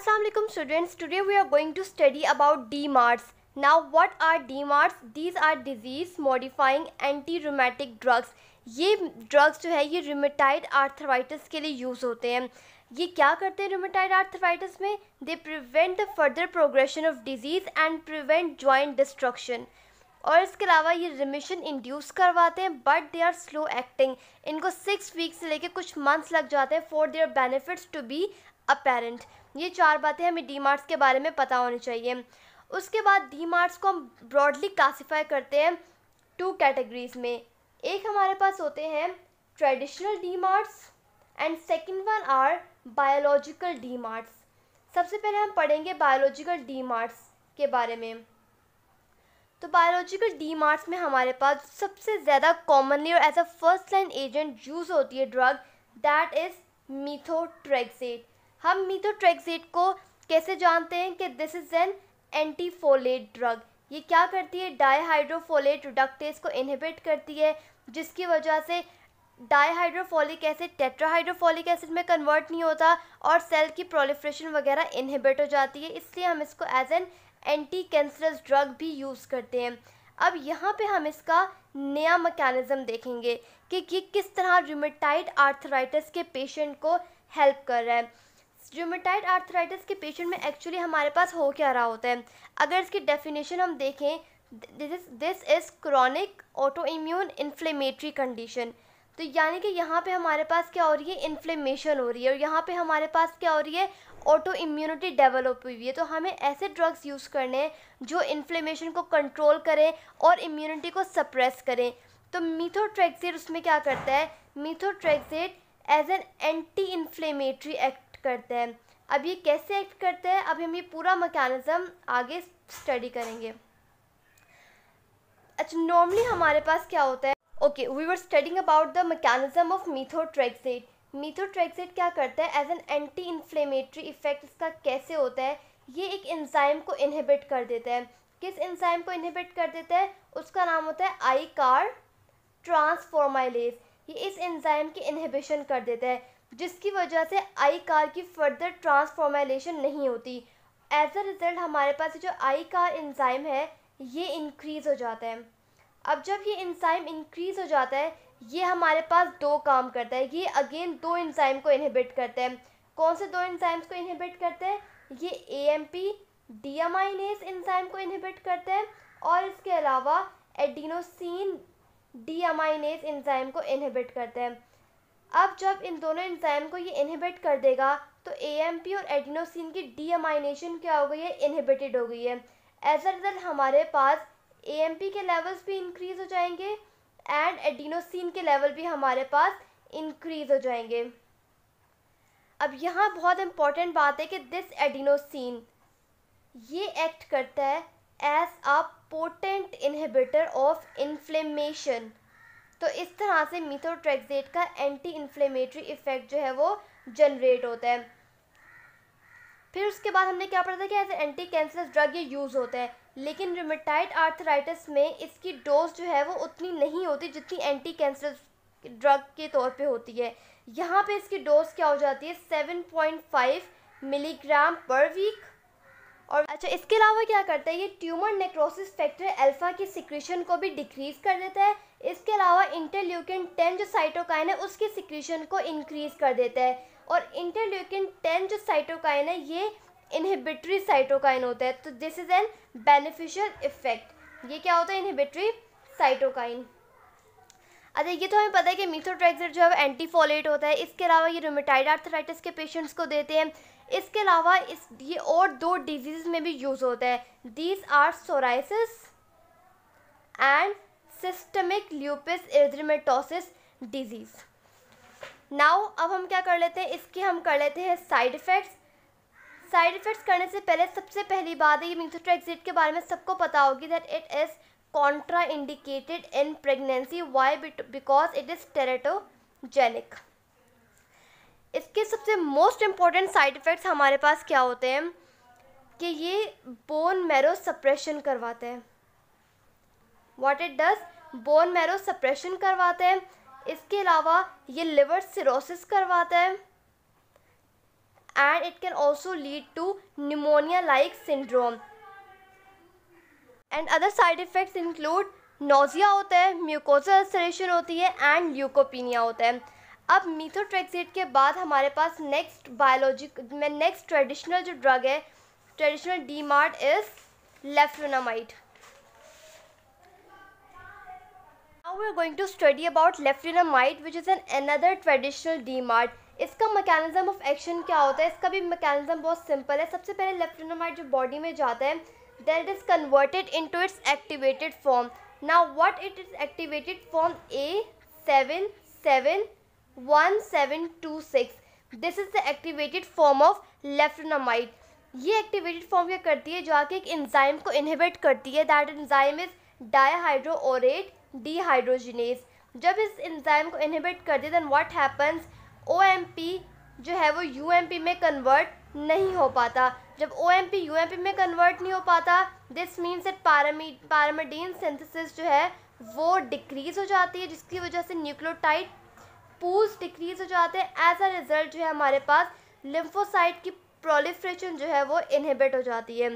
Assalamu alaikum students. Today we are going to study about DMARDs. Now what are DMARDs? These are disease modifying anti-rheumatic drugs. ये drugs जो है ये rheumatoid arthritis के लिए use होते हैं. ये क्या करते हैं रूमेटाइड आर्थराइटिस में? They prevent the further progression of disease and prevent joint destruction. और इसके अलावा ये रिमिशन इंड्यूस करवाते हैं, but they are slow acting. इनको 6 वीक से लेकर कुछ मंथ्स लग जाते हैं for their benefits to be apparent. ये 4 बातें हमें डीमार्ट्स के बारे में पता होनी चाहिए. उसके बाद डीमार्ट्स को हम ब्रॉडली क्लासीफाई करते हैं 2 कैटेगरीज में. एक हमारे पास होते हैं traditional DMARDs and second one are biological DMARDs. सबसे पहले हम पढ़ेंगे बायोलॉजिकल डीमार्ट्स के बारे में. तो बायोलॉजिकल डीमार्ट्स में हमारे पास सबसे ज़्यादा कॉमनली और as a first line agent use होती है ड्रग, दैट इज़ मीथोट्रेक्सेट. हम मीथोट्रेक्सेट को कैसे जानते हैं कि दिस इज़ एन एंटीफोलेट ड्रग. ये क्या करती है? डाईहाइड्रोफोलेट रिडक्टेज को इनहिबिट करती है, जिसकी वजह से डाईहाइड्रोफोलिक एसिड टेट्राहाइड्रोफोलिक एसिड में कन्वर्ट नहीं होता और सेल की प्रोलिफरेशन वगैरह इनहिबिट हो जाती है. इसलिए हम इसको as an anti cancerous drug भी यूज़ करते हैं. अब यहाँ पे हम इसका नया मैकेनिज़्म देखेंगे कि किस तरह रूमेटाइड आर्थराइटिस के पेशेंट को हेल्प कर रहा है. रूमेटाइड आर्थराइटिस के पेशेंट में एक्चुअली हमारे पास हो क्या रहा होता है? अगर इसकी डेफिनेशन हम देखें, this is chronic auto immune inflammatory condition. तो यानी कि यहाँ पे हमारे पास क्या हो रही है? इन्फ्लेमेशन हो रही है. और यहाँ पे हमारे पास क्या हो रही है? ऑटो इम्यूनिटी डेवलप हुई है. तो हमें ऐसे ड्रग्स यूज़ करने हैं जो इन्फ्लेमेशन को कंट्रोल करें और इम्यूनिटी को सप्रेस करें. तो मीथोट्रेक्सेट उसमें क्या करता है? Methotrexate as an anti inflammatory act करता है. अब ये कैसे एक्ट करता है, अभी हम ये पूरा मैकेनिज़्म आगे स्टडी करेंगे. अच्छा, नॉर्मली हमारे पास क्या होता है? Okay, we were studying about the mechanism of methotrexate. Methotrexate क्या करता है? As an anti inflammatory effect इसका कैसे होता है? ये एक एंजाइम को इनहिबिट कर देता है. किस एंजाइम को इनहिबिट कर देता है? उसका नाम होता है आईकार ट्रांसफॉर्माइलेज. ये इस एंजाइम की इनहिबिशन कर देता है, जिसकी वजह से आईकार की फर्दर ट्रांसफॉर्माइलेशन नहीं होती. एज अ रिजल्ट हमारे पास जो आईकार एंजाइम है ये इंक्रीज़ हो जाता है. अब जब ये एंजाइम इंक्रीज़ हो जाता है, ये हमारे पास 2 काम करता है. ये अगेन 2 एंजाइम को इनहिबिट करते हैं. कौन से 2 एंजाइम्स को इनहिबिट करते हैं? ये एएमपी डीअमाइनेज एंजाइम को इनहिबिट करते हैं और इसके अलावा एडिनोसिन डीअमाइनेज एंजाइम को इनहिबिट करते हैं. अब जब इन दोनों एंजाइम को ये इनहिबिट कर देगा तो एएमपी और एडिनोसिन की डीअमाइनेशन क्या हो गई है? इनहिबिटेड हो गई है. एज अ रिजल्ट हमारे पास एएमपी के लेवल्स भी इंक्रीज़ हो जाएंगे एंड एडिनोसिन के लेवल भी हमारे पास इंक्रीज़ हो जाएंगे. अब यहाँ बहुत इम्पॉर्टेंट बात है कि दिस एडिनोसिन ये एक्ट करता है as a potent inhibitor of inflammation. तो इस तरह से मीथोट्रेक्सेट का एंटी इन्फ्लेमेटरी इफेक्ट जो है वो जनरेट होता है. फिर उसके बाद हमने क्या पढ़ा था कि एज एंटी कैंसरस ड्रग ये यूज़ होता है, लेकिन रूमेटाइड आर्थराइटिस में इसकी डोज जो है वो उतनी नहीं होती जितनी एंटी कैंसरस ड्रग के तौर पे होती है. यहाँ पे इसकी डोज क्या हो जाती है? 7.5 मिलीग्राम पर वीक. और अच्छा, इसके अलावा क्या करता है? ये ट्यूमर नेक्रोसिस फैक्टर अल्फा की सिक्रीशन को भी डिक्रीज़ कर देता है. इसके अलावा इंटरल्यूकिन 10 जो साइटोकाइन है उसकी सिक्रीशन को इंक्रीज़ कर देता है. और इंटरल्यूकिन 10 जो साइटोकाइन है ये इनहिबिटरी साइटोकाइन होता है. तो this is an beneficial effect. ये क्या होता है? Inhibitory cytokine. अच्छा, ये तो हमें पता है कि मीथोट्रेक्सेट जो है एंटीफोलेट होता है. इसके अलावा ये रूमेटाइड आर्थराइटिस के पेशेंट्स को देते हैं. इसके अलावा ये और 2 डिजीज़ में भी यूज़ होता है. These are psoriasis and systemic lupus erythematosus disease. Now अब हम क्या कर लेते हैं? इसके हम कर लेते हैं साइड इफ़ेक्ट्स. साइड इफ़ेक्ट्स करने से पहले सबसे पहली बात है, ये मीथोट्रेक्सेट के बारे में सबको पता होगी that it is contraindicated in pregnancy. Why? Because it is teratogenic. इसके सबसे मोस्ट इम्पॉर्टेंट साइड इफ़ेक्ट्स हमारे पास क्या होते हैं कि ये बोन मैरो सप्रेशन करवाते हैं. What it does? Bone marrow suppression करवाते हैं. इसके अलावा ये लिवर सिरोसिस करवाता है and it can also lead to pneumonia-like syndrome. And other side effects include nausea होता है, mucosal ulceration होती है and leukopenia होता है. अब methotrexate के बाद हमारे पास नेक्स्ट ट्रेडिशनल जो ड्रग है, traditional DMARD is leflunomide. Now we are going to study about leflunomide, which is another traditional DMARD. इसका मैकेनिज्म ऑफ एक्शन क्या होता है? इसका भी मैकेनिज्म बहुत सिंपल है. सबसे पहले लेफ्लुनोमाइड जो बॉडी में जाता है, then it is converted into its activated form. Now what it is activated form? A771726. This is the activated form of leflunomide. ये एक्टिवेटेड फॉर्म क्या करती है? जाके एक एंजाइम को इनहिबिट करती है. That enzyme is dihydroorotate dehydrogenase. जब इस एंजाइम को इनहिबिट करती है, देन व्हाट हैपन्स? OMP जो है वो UMP में कन्वर्ट नहीं हो पाता. जब OMP UMP में कन्वर्ट नहीं हो पाता, this means that pyrimidine synthesis जो है वो डिक्रीज हो जाती है, जिसकी वजह से न्यूक्लियोटाइड पूल्स डिक्रीज हो जाते हैं. एज अ रिजल्ट जो है हमारे पास लिम्फोसाइट की प्रोलिफरेशन जो है वो इनहिबिट हो जाती है.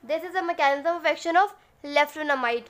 This is the mechanism of action of leflunomide.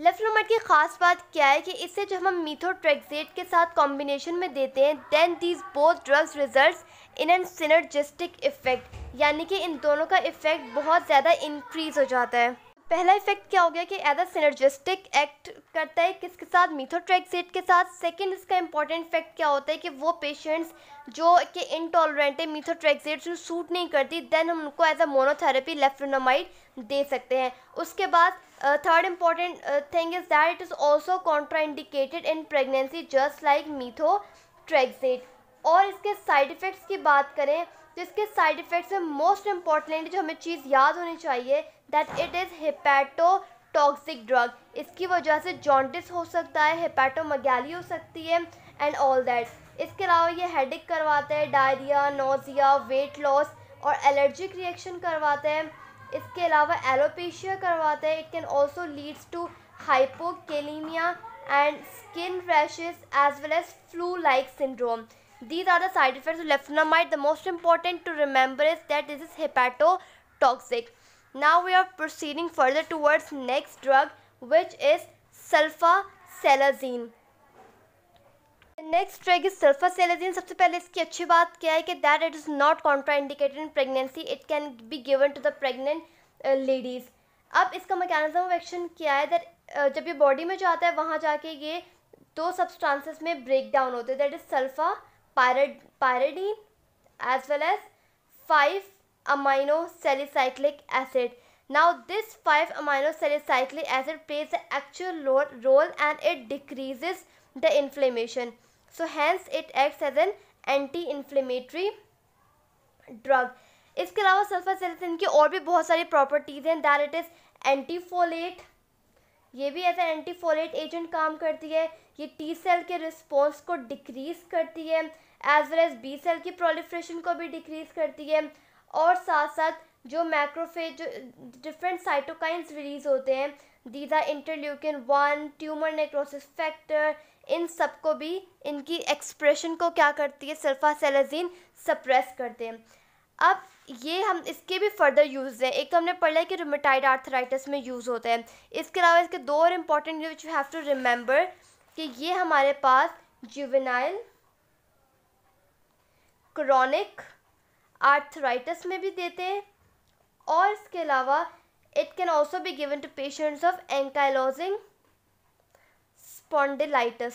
Leflunomide की ख़ास बात क्या है कि इससे जब हम मीथोट्रेक्सेट के साथ कॉम्बिनेशन में देते हैं, then these both drugs results in an synergistic effect, यानी कि इन दोनों का इफेक्ट बहुत ज़्यादा इंक्रीज हो जाता है. पहला इफेक्ट क्या हो गया कि एज अ सिनर्जिस्टिक एक्ट करता है किसके साथ? मीथोट्रेक्सेट के साथ. सेकंड इसका इंपॉर्टेंट इफेक्ट क्या होता है कि वो पेशेंट्स जो कि इनटॉलरेंट है, मीथोट्रेक्सेट से सूट नहीं करती, देन हम उनको एज अ मोनोथेरेपी लेफ्लुनोमाइड दे सकते हैं. उसके बाद third important thing is that it is also contraindicated in pregnancy just like methotrexate. और इसके साइड इफ़ेक्ट्स की बात करें तो इसके साइड इफ़ेक्ट्स में मोस्ट इम्पॉर्टेंट जो हमें चीज़ याद होनी चाहिए, that it is hepatotoxic drug. इसकी वजह से जॉन्डिस हो सकता है, हेपेटोमेगाली हो सकती है एंड ऑल दैट. इसके अलावा ये हेडेक करवाता है, डायरिया, नोजिया, वेट लॉस और एलर्जिक रिएक्शन करवाता है. इसके अलावा एलोपेशिया करवाता है. It can also leads to hypokalaemia and skin rashes as well as flu like syndrome. These are the side effects of leflunomide. The most important to remember is that this is hepatotoxic. Now we are proceeding further towards next drug, which is sulfasalazine. The next drug is sulfasalazine. सबसे पहले इसकी अच्छी बात क्या है कि that it is not contraindicated in pregnancy. It can be given to the pregnant ladies. अब इसका मैकेनिज्म ऑफ एक्शन क्या है? that जब ये बॉडी में जाता है, वहाँ जाके ये दो सब्सटेंसेस में ब्रेक डाउन होते हैं. That is sulpha pyridine as well as 5-aminosalicylic acid. Now this 5-aminosalicylic acid plays the actual role and it decreases the inflammation. So hence it acts as an anti-inflammatory drug. इसके अलावा सल्फासेलेजिन की और भी बहुत सारी properties हैं. That it is antifolate. ये भी एज ए एंटीफोलेट एजेंट काम करती है. ये टी सेल के रिस्पॉन्स को डिक्रीज़ करती है, as well as B cell की प्रोलिफरेशन को भी डिक्रीज़ करती है. और साथ साथ जो मैक्रोफेज जो डिफरेंट साइटोकाइंस रिलीज होते हैं, these are interleukin 1, tumour necrosis factor, इन सबको भी इनकी एक्सप्रेशन को क्या करती है? सल्फासेलेजिन सप्रेस करते हैं. अब ये हम इसके भी फर्दर यूज़ हैं. एक तो हमने पढ़ा है कि रूमेटाइड आर्थराइटिस में यूज़ होता है. इसके अलावा इसके दो और important which you have to remember कि ये हमारे पास जुवेनाइल क्रॉनिक आर्थराइटिस में भी देते हैं. और इसके अलावा it can also be given to patients of ankylosing spondylitis.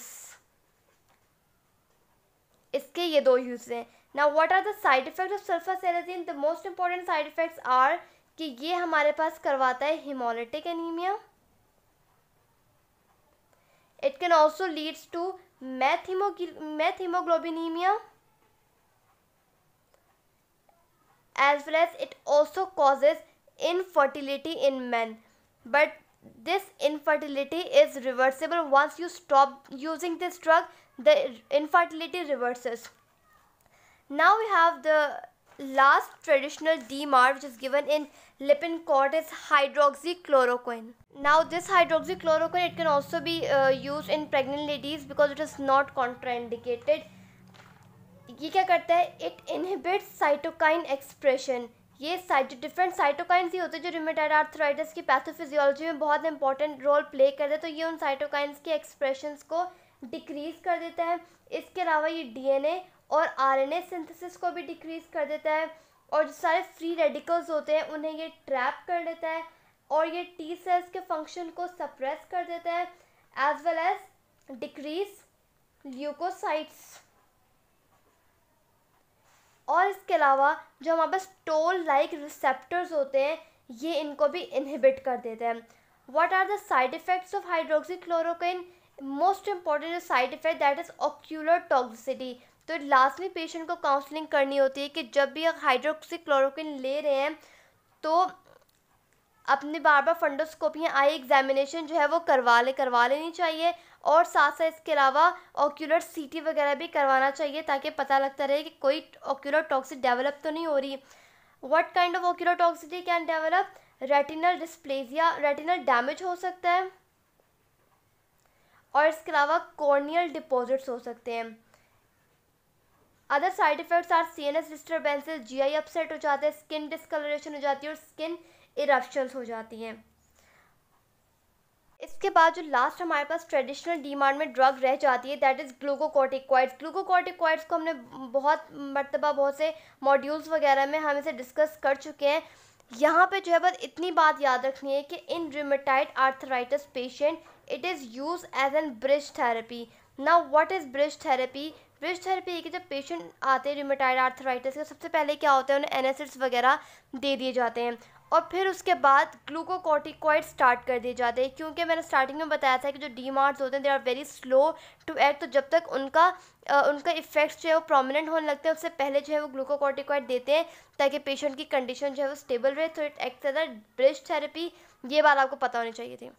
इसके ये दो यूज हैं. Now what are the side effects of sulfasalazine? The most important side effects are कि ये हमारे पास करवाता है haemolytic anaemia. It can also leads to methemoglobinemia, as well as it also causes infertility in men, but this infertility is reversible. Once you stop using this drug, the infertility reverses. Now we have the last traditional DMARD which is given in Lippincott is hydroxychloroquine. Now this hydroxychloroquine, it can also be used in pregnant ladies because it is not contraindicated. ये क्या करता है, it inhibits cytokine expression. ये different cytokines ही होते हैं जो rheumatoid arthritis की pathophysiology में बहुत इंपॉर्टेंट रोल प्ले करते हैं। तो ये उन साइटोकाइंस के एक्सप्रेशंस को डिक्रीज कर देता है। इसके अलावा ये डीएनए और आरएनए सिंथेसिस को भी डिक्रीज कर देता है, और जो सारे फ्री रेडिकल्स होते हैं उन्हें ये ट्रैप कर लेता है, और ये टी सेल्स के फंक्शन को सप्रेस कर देता है, as well as decrease leucocytes. और इसके अलावा जो हमारे पास टोल लाइक रिसेप्टर्स होते हैं ये इनको भी इनहिबिट कर देते हैं। What are the side effects of hydroxychloroquine? Most important side effect that is ocular toxicity. तो लास्टली पेशेंट को काउंसलिंग करनी होती है कि जब भी हाइड्रोक्सीक्लोरोक्विन ले रहे हैं तो अपनी बार बार फंडोस्कोपी या आई एग्जामिनेशन जो है वो करवा लेनी चाहिए, और साथ साथ इसके अलावा ऑक्यूलर सीटी वगैरह भी करवाना चाहिए ताकि पता लगता रहे कि कोई ऑक्यूलर टॉक्सिक डेवलप तो नहीं हो रही। What kind of ocular toxicity can develop? Retinal dysplasia, retinal damage हो सकता है, और इसके अलावा कॉर्नियल डिपॉजिट्स हो सकते हैं। Other side effects are CNS disturbances, GI upset हो जाते हैं, स्किन डिस्कलरेशन हो जाती है और स्किन इरप्शंस हो जाती हैं। इसके बाद जो लास्ट हमारे पास ट्रेडिशनल डिमांड में ड्रग रह जाती है दैट इज़ ग्लूकोकॉर्टिकॉइड्स। ग्लूकोकॉर्टिकॉइड्स को हमने बहुत मरतबा बहुत से मॉड्यूल्स वगैरह में हम इसे डिस्कस कर चुके हैं। यहाँ पे जो है बस इतनी बात याद रखनी है कि in rheumatoid arthritis patient it is use as an bridge therapy. Now what is bridge therapy? Bridge therapy है कि जब पेशेंट आते हैं रूमेटॉइड आर्थराइटिस के, सबसे पहले क्या होता है उन्हें एनासिड्स वगैरह दे दिए जाते हैं, और फिर उसके बाद ग्लूकोकॉर्टिकॉइड स्टार्ट कर दिए जाते हैं। क्योंकि मैंने स्टार्टिंग में बताया था कि जो डीमार्ट्स होते हैं they are very slow to act, तो जब तक उनका इफेक्ट्स जो है वो प्रोमिनेंट होने लगते हैं उससे पहले जो है वो ग्लूकोकॉर्टिकॉइड देते हैं ताकि पेशेंट की कंडीशन जो है वो स्टेबल रहे। तो it acts as a bridge therapy. ये बात आपको पता होनी चाहिए थी।